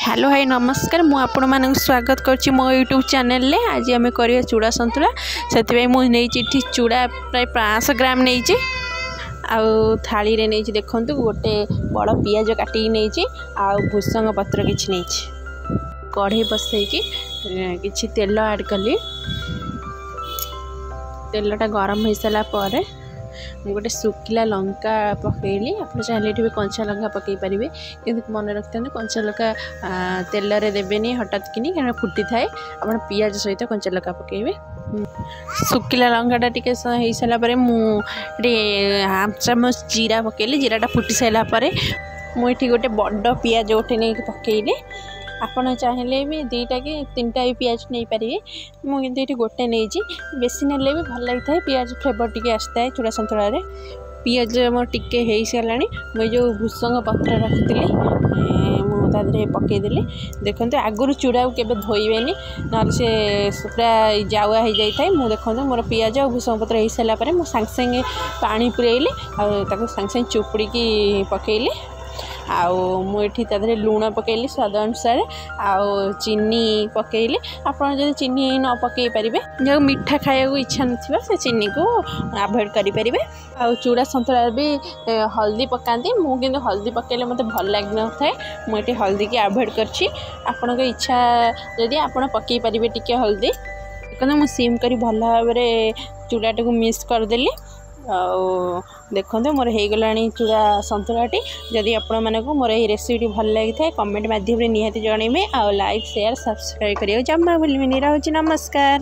Hello hi नमस्कार मु आपण मानक स्वागत करछि मो यूट्यूब चैनल ले। आज आम करिया चूड़ा संतुला से मुझे चूड़ा प्राय 500 ग्राम नहीं आउ थाली रे नहीं देखु गोटे बड़ पियाज काटिकी नहीं आउ भूसंग पत्र किछि नहीं कढ़ई बसैकी किछि तेल ऐड कली। तेलटा गरम हो सारा पर गोटे सुखिला लंका पकईली। आप चाहिए भी कंचा लंका पकई पारे कि मन रखते कंचा लंका तेल रे देवेनि हठात कि क्या फुटी थाए आप पियाज सहित कंचा लंका पकईबे। सुखिला लंकाटा टिके हो सारापर मुझे हाफ चामच जीरा पकईली। जीराटा फुटी सारापर मुझे गोटे बड़ पियाज गोटे नहीं पकईली। आपड़ चाहिए भी 2टा कि 3टा भी पियाज नहीं पारे मुझे गोटे नहीं बेसी ने भी भल लगी था पियाज फ्लेवर टी आसता है चूड़ा संतुला रे। पियाज मोर टिके हो सारा मुझे जो भूसंग पत्र रखी मुझे पकईदेली। देखते आगुरी चूड़ा को केवे धोइबे ना से पूरा जाऊआ हो जाए मुझे देखते मोर पियाज और भूसंग पत्र हो सारापर मुझे सांगे सांगे पानी पुरेली और सांगे सांगे चुपुड़ी पकईली। मुझे लुण पकईली स्वाद अनुसार आउ चीनी पकईली। आपड़ जो चीनी न पकई पारे जो मीठा खाया इच्छा ना से चीनी को अवॉइड करें। आउ चूड़ा संतुला भी हल्दी पकाती मुझे हल्दी पकईले मत भल लग न था मुझे हल्दी की अवॉइड करछि। आपण इच्छा जदि आप पकई पारे टिके हल्दी देखते मुझे सीम कर भल भाव चूड़ाटा को मिक्स करदेली। देखते मोर हो गला चूड़ा संतुलाटी। जदि आपण मानक मोर ये रेसिपी भल लगी था कमेंट माध्यम निहाती जनइबे। लाइक शेयर सब्सक्राइब करियो जम्मा भूलि। रहुछि नमस्कार।